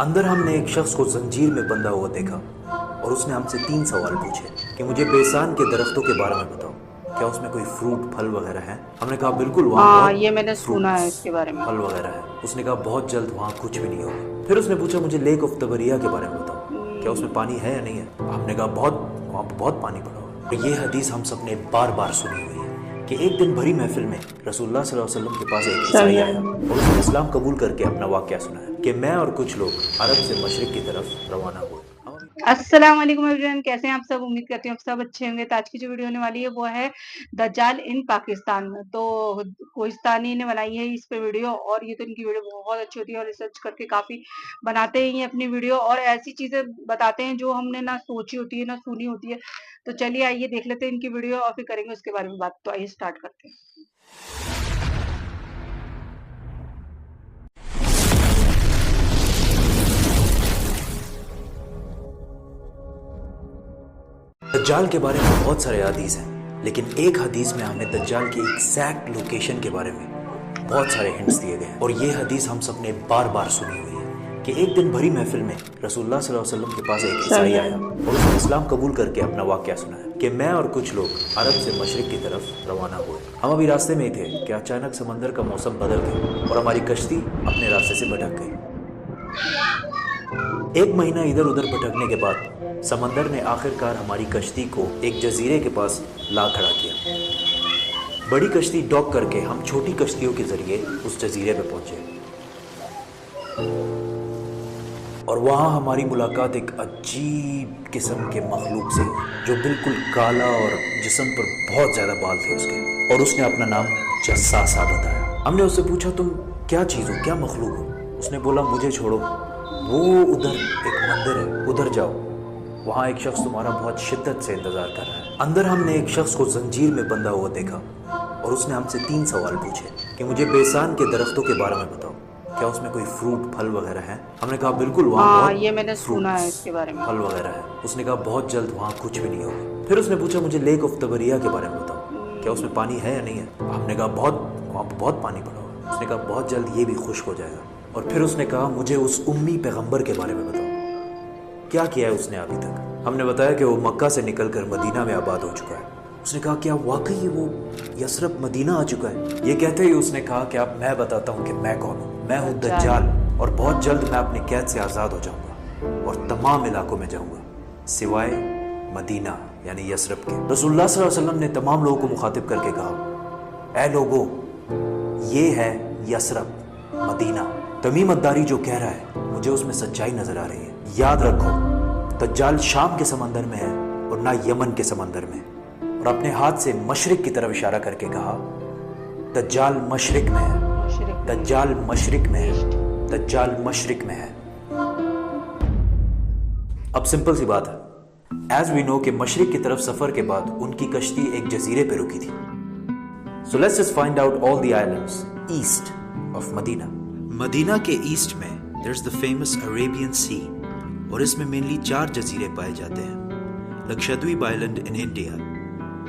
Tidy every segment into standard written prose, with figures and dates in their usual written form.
अंदर हमने एक शख्स को जंजीर में बंधा हुआ देखा और उसने हमसे 3 सवाल पूछे कि मुझे बेसान के दरख्तों के बारे में बताओ, क्या उसमें कोई फ्रूट फल वगैरह है। हमने कहा बिल्कुल, वहाँ हाँ, ये बहुत मैंने सुना है फ्रूट्स इसके बारे में। फल वगैरह है। उसने कहा बहुत जल्द वहाँ कुछ भी नहीं होगा। फिर उसने पूछा मुझे लेक ऑफ तबरिया के बारे में बताओ, क्या उसमें पानी है या नहीं है। हमने कहा बहुत, वहाँ पर बहुत पानी पड़ा हुआ है। ये हदीस हम सब ने बार बार सुनी हुई है कि एक दिन भरी महफिल में रसूलुल्लाह सल्लल्लाहु अलैहि वसल्लम के पास एक ईसाई सही आया है। और उसने इस्लाम कबूल करके अपना वाक़या सुनाया कि मैं और कुछ लोग अरब से मशरिक की तरफ रवाना हुए। अस्सलाम वालेकुम एवरीवन, कैसे हैं आप सब? उम्मीद करती हूँ आप सब अच्छे होंगे। तो आज की जो वीडियो होने वाली है वो है दज्जाल इन पाकिस्तान में। तो कोहिस्तानी ने बनाई है इस पे वीडियो, और ये तो इनकी वीडियो बहुत अच्छी होती है और रिसर्च करके काफी बनाते ही हैं अपनी वीडियो, और ऐसी चीजें बताते हैं जो हमने ना सोची होती है ना सुनी होती है। तो चलिए आइए देख लेते हैं इनकी वीडियो और फिर करेंगे उसके बारे में बात। तो आइए स्टार्ट करते हैं। दज्जाल के बारे में बहुत सारे हदीस हैं, लेकिन एक हदीस में हमें दज्जाल की एग्जैक्ट लोकेशन के बारे में बहुत सारे हिंट्स दिए गए हैं। और ये हदीस हम सब ने बार बार सुनी हुई है कि एक दिन भरी महफिल में रसूलुल्लाह सल्लल्लाहु अलैहि वसल्लम के पास एक सही ईसाई है। आया और उसने इस्लाम कबूल करके अपना वाक़या सुनाया कि मैं और कुछ लोग अरब से मशरिक की तरफ रवाना हुए। हम अभी रास्ते में ही थे कि अचानक समंदर का मौसम बदल गया और हमारी कश्ती अपने रास्ते से भटक गई। 1 महीना इधर उधर भटकने के बाद समंदर ने आखिरकार हमारी कश्ती को एक जजीरे के पास ला खड़ा किया। बड़ी कश्ती डॉक करके हम छोटी कश्तियों के जरिए उस जजीरे पे पहुंचे और वहां हमारी मुलाकात एक अजीब किस्म के मखलूक से, जो बिल्कुल काला और जिस्म पर बहुत ज्यादा बाल थे उसके, और उसने अपना नाम जस्सासा बताया। हमने उससे पूछा तुम क्या चीज हो, क्या मखलूक हो। उसने बोला मुझे छोड़ो, वो उधर एक मंदिर है, उधर जाओ, वहाँ एक शख्स तुम्हारा बहुत शिद्दत से इंतजार कर रहा है। अंदर हमने एक शख्स को जंजीर में बंधा हुआ देखा और उसने हमसे 3 सवाल पूछे कि मुझे बेसान के दरख्तों के बारे में बताओ, क्या उसमें कोई फ्रूट फल वगैरह है। हमने कहा बिल्कुल, वहाँ हाँ, ये बहुत मैंने सुना है फ्रूट्स इसके बारे में। फल वगैरह है। उसने कहा बहुत जल्द वहाँ कुछ भी नहीं होगा। फिर उसने पूछा मुझे लेक ऑफ तबरिया के बारे में बताओ, क्या उसमें पानी है या नहीं है। हमने कहा बहुत, वहाँ पर बहुत पानी पड़ा हुआ है। उसने कहा बहुत जल्द ये भी खुश्क हो जाएगा। और फिर उसने कहा मुझे उस उम्मी पैगंबर के बारे में बताओ, क्या किया है उसने अभी तक। हमने बताया कि वो मक्का से निकलकर मदीना में आबाद हो चुका है। उसने कहा क्या वाकई वो यसरब मदीना आ चुका है। ये कहते ही उसने कहा कि अब मैं बताता हूँ कि मैं कौन हूँ। मैं हूँ दज्जाल और बहुत जल्द मैं अपनी कैद से आज़ाद हो जाऊँगा और तमाम इलाकों में जाऊँगा सिवाय मदीना यानी यसरब के। रसूलुल्लाह सल्लल्लाहु अलैहि वसल्लम ने तमाम लोगों को मुखातिब करके कहा, ऐ लोगो, ये है यसरब मदीना। तमीम अद्दारी जो कह रहा है मुझे उसमें सच्चाई नजर आ रही है। याद रखो, दज्जाल शाम के समंदर में है और ना यमन के समंदर में। और अपने हाथ से मशरिक की तरफ इशारा करके कहा, दज्जाल मशरिक में है, दज्जाल मशरिक में है, दज्जाल मशरिक में है। अब सिंपल सी बात है, एज वी नो कि मशरिक की तरफ सफर के बाद उनकी कश्ती एक जजीरे पे रुकी थी। So let's just find out all the islands east of Medina. Medina के ईस्ट में there is the famous Arabian sea और इसमें मेनली 4 जजीरे पाए जाते हैं। Lakshadweep island in India,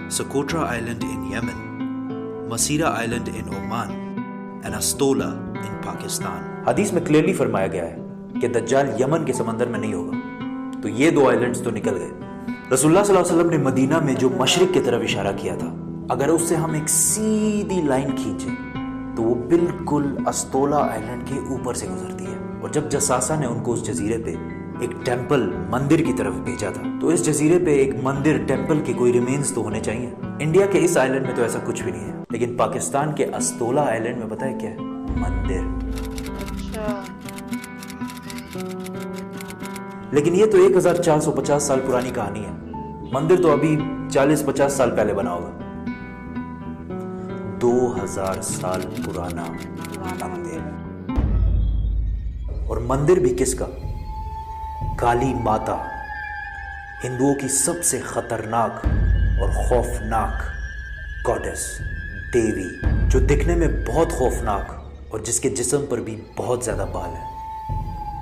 Socotra island in Yemen, Masirah island in Oman and Astola in Pakistan. हदीस में क्लियरली फरमाया गया है कि दज्जाल यमन के समंदर में नहीं होगा, तो ये 2 आइलैंड्स तो निकल गए। रसूलुल्लाह सल्लल्लाहु अलैहि वसल्लम ने मदीना में जो मशरिक की तरफ इशारा किया था, अगर उससे हम एक सीधी लाइन खींचे तो वो बिल्कुल अस्तोला आइलैंड के ऊपर से गुजरती है। और जब जसासा ने उनको उस जजीरे पे एक टेंपल मंदिर की तरफ भेजा था, तो इस जजीरे पे एक मंदिर टेंपल के कोई रिमेन्स तो होने चाहिए। इंडिया के इस आइलैंड में तो ऐसा कुछ भी नहीं है, लेकिन पाकिस्तान के अस्तोला आइलैंड में पता है क्या है? मंदिर। अच्छा। लेकिन ये तो 1450 साल पुरानी कहानी है। मंदिर तो अभी 40-50 साल पहले बना होगा। 2000 साल पुराना मंदिर। और मंदिर भी किसका? काली माता, हिंदुओं की सबसे खतरनाक और खौफनाक गॉडेस, देवी, जो दिखने में बहुत खौफनाक और जिसके जिस्म पर भी बहुत ज्यादा बाल है।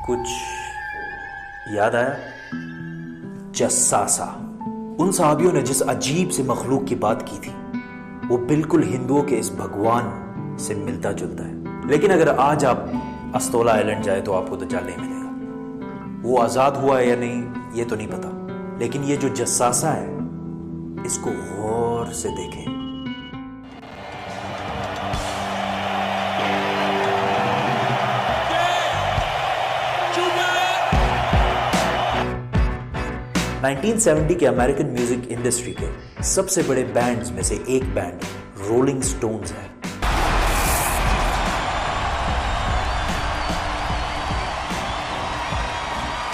कुछ याद आया? जस्सासा। उन सहाबियों ने जिस अजीब से मखलूक की बात की थी, वो बिल्कुल हिंदुओं के इस भगवान से मिलता जुलता है। लेकिन अगर आज आप अस्तोला आइलैंड जाए तो आपको दज्जाल नहीं मिलेगा। वो आज़ाद हुआ है या नहीं ये तो नहीं पता, लेकिन ये जो जस्सासा है इसको गौर से देखें। Yeah! 1970 के अमेरिकन म्यूजिक इंडस्ट्री के सबसे बड़े बैंड्स में से एक बैंड रोलिंग स्टोन्स है।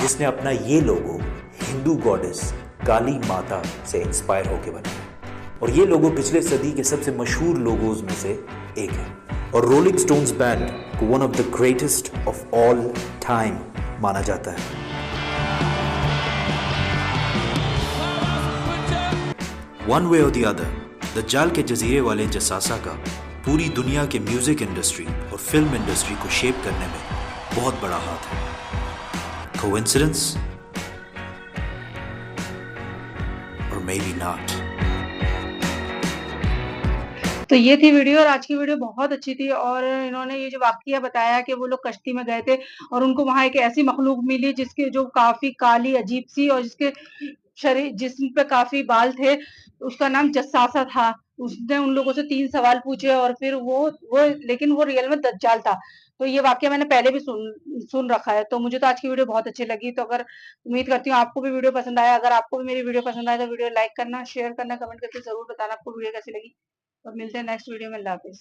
जिसने अपना ये लोगो हिंदू गॉडेस काली माता से इंस्पायर होकर बनाया, और ये लोगो पिछले सदी के सबसे मशहूर लोगोज में से एक है, और रोलिंग स्टोन्स बैंड को one of the greatest of all time माना जाता है। वन वे और द अदर, दज्जाल के जजीरे वाले जसासा का पूरी दुनिया के म्यूजिक इंडस्ट्री और फिल्म इंडस्ट्री को शेप करने में बहुत बड़ा हाथ है। Coincidence? Or maybe not. तो ये थी वीडियो, और आज की वीडियो बहुत अच्छी थी। और इन्होंने ये जो वाकया बताया कि वो लोग कश्ती में गए थे और उनको वहां एक ऐसी मखलूक मिली जिसके जो काफी काली अजीब सी, और जिसके शरीर जिस्म पे काफी बाल थे, उसका नाम जस्सासा था। उसने उन लोगों से 3 सवाल पूछे और फिर वो लेकिन वो रियल में दज्जाल था। तो ये वाकया मैंने पहले भी सुन रखा है। तो मुझे तो आज की वीडियो बहुत अच्छी लगी। तो अगर उम्मीद करती हूँ आपको भी वीडियो पसंद आया। अगर आपको भी मेरी वीडियो पसंद आए तो वीडियो लाइक करना, शेयर करना, कमेंट करके जरूर बताना आपको वीडियो कैसी लगी। और मिलते हैं नेक्स्ट वीडियो में। अल्लाह हाफिज़।